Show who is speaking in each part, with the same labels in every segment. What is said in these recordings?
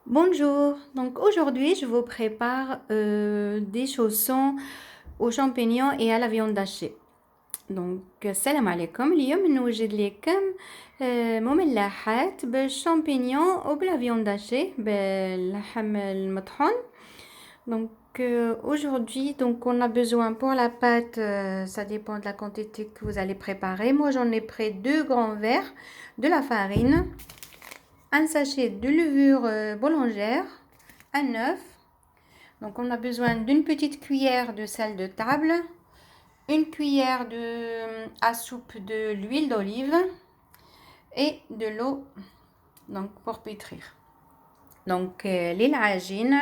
Speaker 1: Bonjour, donc aujourd'hui je vous prépare des chaussons aux champignons et à la viande hachée. Donc salam alaikum, اليوم نوجد لكم مملحات بالشامبينيون وبلا viande hachée باللحم المطحون. Donc aujourd'hui on a besoin pour la pâte, ça dépend de la quantité que vous allez préparer. Moi j'en ai pris 2 grands verres de la farine, un sachet de levure boulangère, un œuf. Donc on a besoin d'une petite cuillère de sel de table, une cuillère à soupe de l'huile d'olive et de l'eau donc pour pétrir. دونك للعجين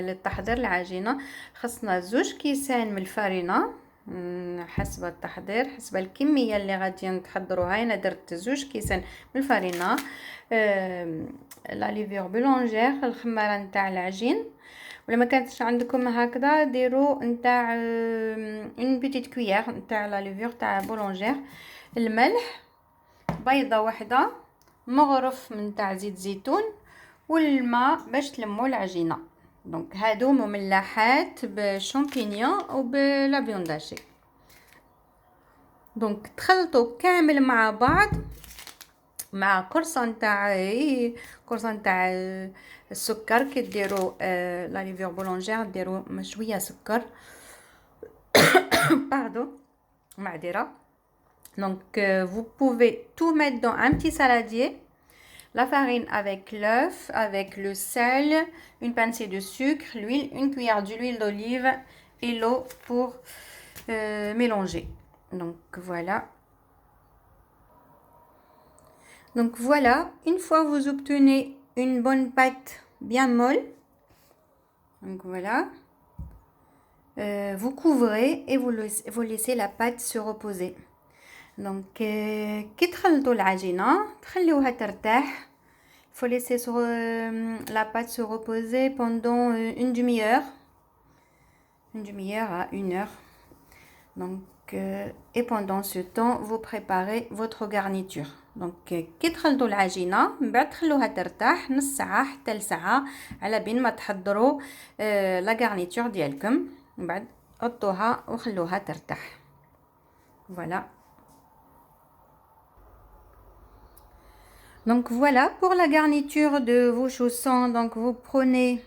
Speaker 1: للتحضير العجينة خصنا 2 كيسان من الفرينة حسب التحضير حسب الكمية اللي غادي تحضروها. انا درت 2 كيسان من الفرينة. لا ليفور بولونجير الخمارة نتاع العجين، ولا ما كانتش عندكم هكذا ديروا نتاع اون بيتيت كويير نتاع لا ليفور تاع بولونجير، الملح، بيضة واحدة، مغرف من تاع زيت زيتون، والماء باش تلموا العجينه. دونك هادو مملحات بالشامبينيون وبلا فيوند هاشي. دونك تخلطوا كامل مع بعض مع قرصه نتاع السكر. كي ديروا لا ليفور بولونجير ديروا شويه سكر باردون معذره. Donc vous pouvez tout mettre dans un petit saladier. La farine avec l'œuf, avec le sel, une pincée de sucre, l'huile, une cuillère d'huile d'olive et l'eau pour mélanger. Donc voilà. Donc voilà, une fois vous obtenez une bonne pâte bien molle, donc voilà, vous couvrez et vous laissez la pâte se reposer. Donc كي تخلطوا العجينة تخليوها ترتاح. Il faut laisser la pâte se reposer pendant une demi-heure à 1 heure. Donc et pendant ce temps vous préparez votre garniture. Donc كي تخلطوا العجينة من بعد تخلوها ترتاح نص ساعة حتى لساعة على بين ما تحضروا لا garniture ديالكم. من بعد غطوها وخلوها ترتاح. Voilà. Donc voilà pour la garniture de vos chaussons. Donc vous prenez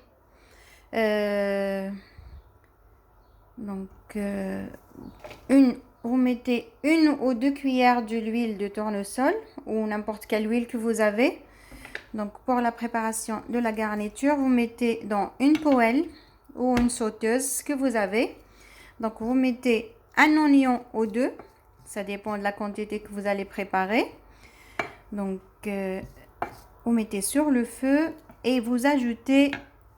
Speaker 1: vous mettez 1 ou 2 cuillères de l'huile de tournesol ou n'importe quelle huile que vous avez. Donc pour la préparation de la garniture, vous mettez dans une poêle ou une sauteuse ce que vous avez. Donc vous mettez un oignon ou 2, ça dépend de la quantité que vous allez préparer. Donc vous mettez sur le feu et vous ajoutez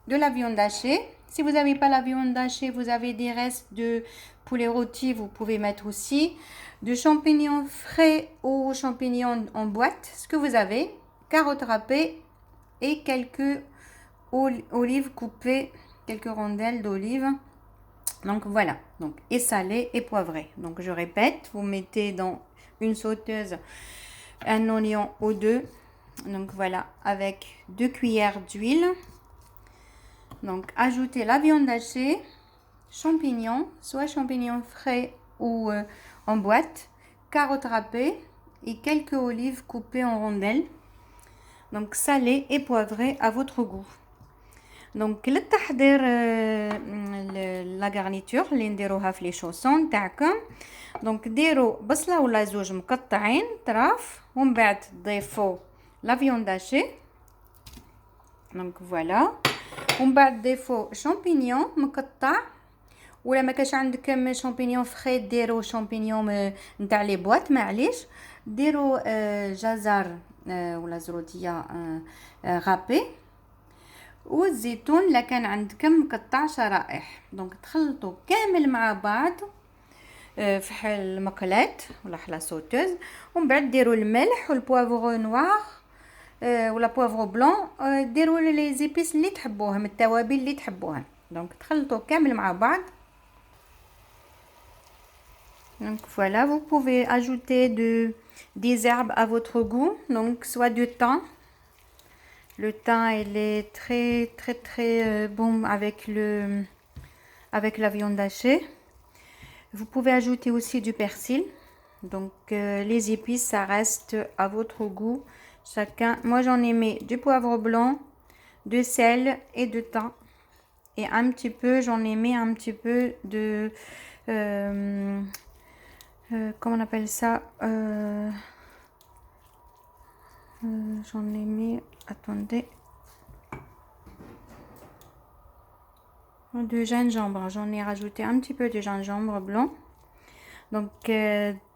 Speaker 1: de la viande hachée. Si vous n'avez pas la viande hachée, vous avez des restes de poulet rôti, vous pouvez mettre aussi de champignons frais ou champignons en boîte, ce que vous avez, carottes râpées et quelques olives coupées, quelques rondelles d'olives. Donc voilà, donc et salé et poivré. Donc je répète, vous mettez dans une sauteuse un oignon ou 2. Donc voilà, avec 2 cuillères d'huile. Donc ajoutez la viande hachée, champignons, soit champignons frais ou en boîte, carottes râpées et quelques olives coupées en rondelles. Donc salé et poivré à votre goût. Donc للتحضير لا garniture اللي نديروها في لي شوسون تاعكم. دونك ديروا بصله ولا 2 مقطعين طراف ومن بعد تضيفوا لا فيوند هاشي. دونك فوالا، ومن بعد ضيفوا شامبينيون مقطع، ولا ما كاش عندكم شامبينيون فري ديروا شامبينيون نتاع لي بواط معليش، ديروا جزر ولا زروديه غابي، والزيتون الا كان عندكم مقطع شرائح. دونك تخلطوا كامل مع بعض في المقلاة ولا حلا سوتوز، ومن بعد ديروا الملح والبوافغ نوار ولا بوافغ بلون، ديروا لي زيبيس اللي تحبوهم، التوابل اللي تحبوها. دونك تخلطوا كامل مع بعض. Donc voilà, vous pouvez ajouter des herbes à votre goût, donc soit du thym, Le thym, il est très bon avec la viande hachée. Vous pouvez ajouter aussi du persil. Donc les épices, ça reste à votre goût. Chacun. Moi, j'en ai mis du poivre blanc, de sel et de thym. Et un petit peu, j'en ai mis un petit peu de... comment on appelle ça, j'en ai mis, attendez, de gingembre. J'en ai rajouté un petit peu de gingembre blanc. Donc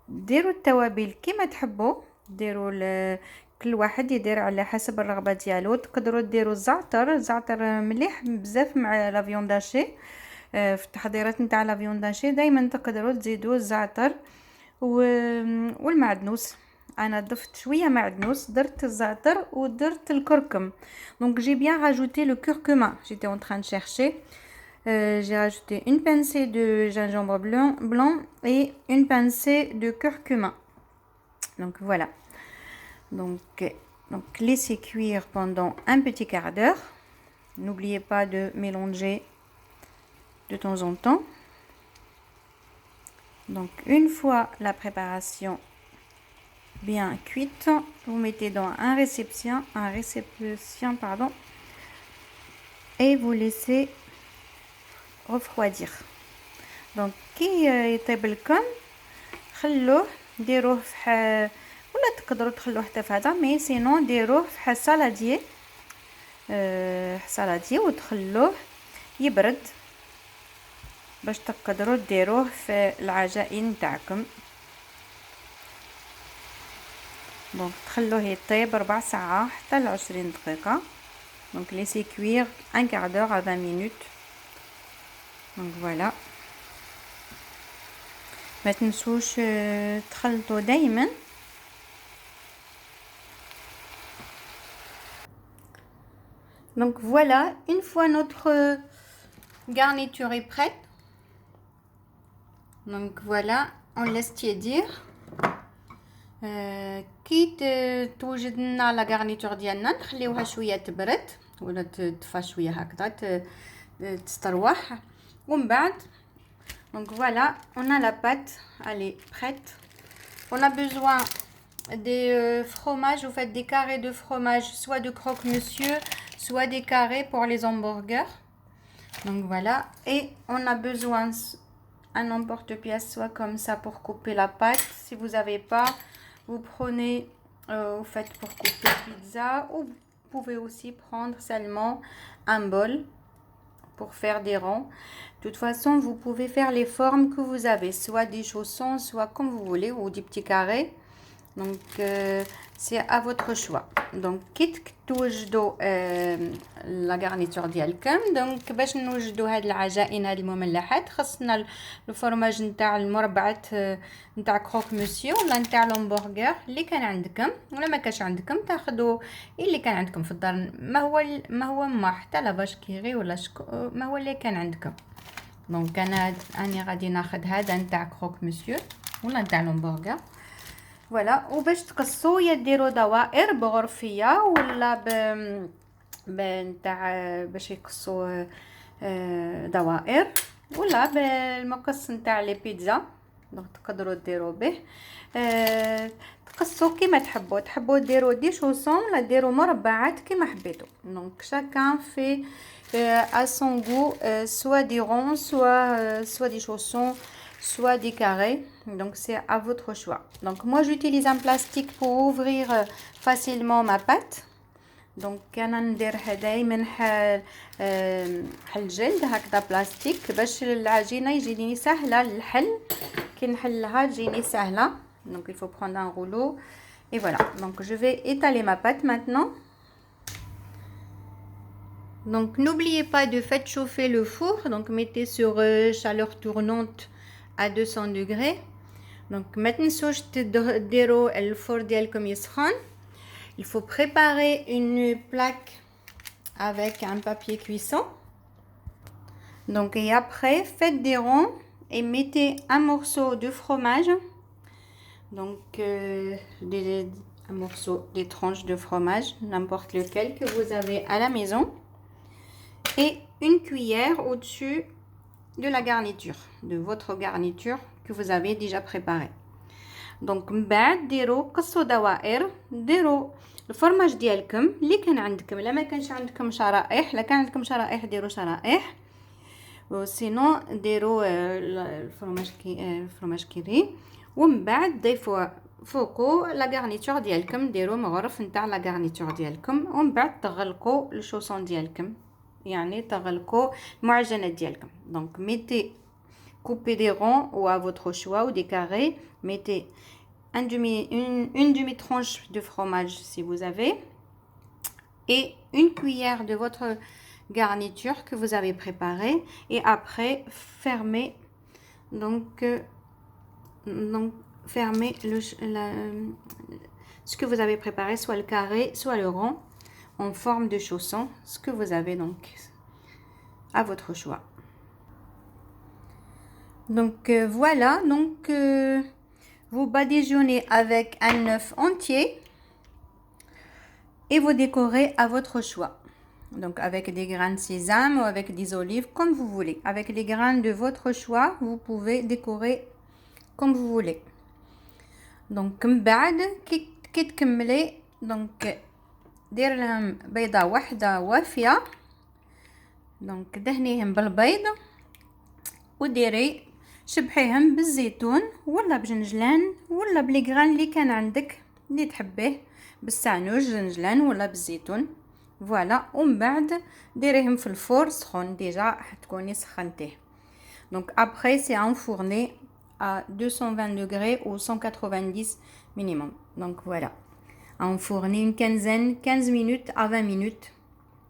Speaker 1: ديروا التوابل كيما تحبوا. ديروا كل واحد يدير على حسب الرغبه ديالو. تقدروا ديروا الزعتر مليح بزاف مع لا فيونداشي. في التحضيرات نتاع لا فيونداشي دائما تقدروا تزيدوا الزعتر والمعدنوس. انا ضفت شويه معدنوس, درت الزعتر ودرت الكركم. Donc j'ai bien rajouté le curcuma. J'étais en train de chercher. J'ai rajouté une pincée de gingembre blanc et une pincée de curcuma. Donc voilà. Donc laissez cuire pendant un petit quart d'heure. N'oubliez pas de mélanger de temps en temps. Donc une fois la préparation bien cuite, vous mettez dans un récipient et vous laissez refroidir. Donc كي يطيب لكم خلوه ديروه في ولا تقدروا تخلوه حتى في هذا, مي سينون ديروه في حصالادي وتخلوه يبرد باش تقدروا ديروه في العجائن تاعكم. دونك تخلوه يطيب 4 ساعات حتى ل 20 دقيقه. دونك laissez cuire un quart d'heure à 20 minutes. Donc voilà. ما تنسوش تخلطوا دايما. Donc voilà, une fois notre garniture est prête. Donc voilà, on laisse tiédir. كي توجد لنا لا غارنيتور ديالنا نخليوها شويه تبرد ولا تطفى شويه هكذا تستروح ومن بعد. Donc voilà, on a la pâte, elle est prête. On a besoin des fromages, vous faites des carrés de fromage, soit de croque-monsieur, soit des carrés pour les hamburgers. Donc voilà, et on a besoin un emporte-pièce, soit comme ça pour couper la pâte. Si vous n'avez pas, vous prenez, vous faites pour couper pizza, ou vous pouvez aussi prendre seulement un bol pour faire des ronds. De toute façon, vous pouvez faire les formes que vous avez, soit des chaussons, soit comme vous voulez, ou des petits carrés. Donc c'est à votre choix. Donc كي توجدوا لا غارنيتور ديالكم. دونك باش نوجدوا هاد العجائن هاد المملحات خصنا الفرماج نتاع المربعات نتاع كروك مسيو ولا نتاع الهمبرغر اللي كان عندكم, ولا ما كانش عندكم تاخذوا اللي كان عندكم في الدار. ما حتى لا باش كيغي ولا ما هو اللي كان عندكم. دونك انا غادي ناخذ هذا نتاع كروك مسيو ولا نتاع الهمبرغر. فوالا. وباش تقصوا يا ديروا دوائر بغرفيه ولا نتاع باش يقصوا دوائر, ولا بالمقص نتاع لي بيتزا. دونك تقدروا ديروا به. تقصوا كيما تحبوا ديروا دي شوسون ولا ديروا مربعات كيما حبيتوا. دونك شاكان في à son goût, soit des ronds, soit des chaussons, soit des carrés. Donc c'est à votre choix. Donc moi j'utilise un plastique pour ouvrir facilement ma pâte. Donc انا نديرها دائما حل جلد هكذا بلاستيك باش العجينه يجيني سهله للحل. كي نحلها تجيني سهله. Donc il faut prendre un rouleau et voilà. Donc je vais étaler ma pâte maintenant. Donc n'oubliez pas de faire chauffer le four. Donc mettez sur chaleur tournante à 200 degrés. Donc ما تنسوش تديروا الفور ديالكم يسخن. Il faut préparer une plaque avec un papier cuisson. Donc et après faites des ronds et mettez un morceau de fromage. Donc un morceau, des tranches de fromage, n'importe lequel que vous avez à la maison, et une cuillère au-dessus de la garniture, de votre garniture que vous avez déjà préparée. دونك من بعد ديروا قصوا دوائر، ديروا الفرماج ديالكم اللي كان عندكم. لا ما كانش عندكم شرائح، لا كان عندكم شرائح ديروا شرائح، وسينو ديروا الفرماج كيري، ومن بعد ضيفوا فوقو لا غارنيتور ديالكم، ديروا مغرف نتاع لا غارنيتور ديالكم، ومن بعد تغلقوا الشوسون ديالكم، يعني تغلقوا المعجنات ديالكم. دونك ميتي coupez des ronds ou à votre choix ou des carrés, mettez une demi-tranche de fromage si vous avez, et une cuillère de votre garniture que vous avez préparée, et après fermez fermez ce que vous avez préparé, soit le carré soit le rond, en forme de chausson, ce que vous avez donc à votre choix. Donc voilà, donc vous badigeonnez avec un œuf entier et vous décorez à votre choix. Donc avec des grains de sésame ou avec des olives, comme vous voulez. Avec les grains de votre choix, vous pouvez décorer comme vous voulez. Donc من بعد كي تكملي دونك دير لهم بيضة واحدة وافية، دونك دهنيهم بالبيض وديري شبحيهم بالزيتون ولا بجنجلان ولا بليغران اللي كان عندك اللي تحبيه، بالسعنوج جنجلان ولا بالزيتون. فوالا، ومن بعد ديريهم في الفور سخون، ديجا حتكوني سخنتيه. دونك ابري سي انفورني à 220 degrés ou 190 minimum. Donc voilà, enfourner une quinzaine, 15 minutes à 20 minutes.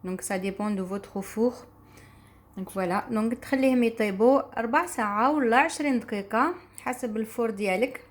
Speaker 1: Donc ça dépend de votre four. Donc voilà، دونك تخليهم يطيبوا 4 ساعة ولا 20 دقيقة حسب الفور ديالك.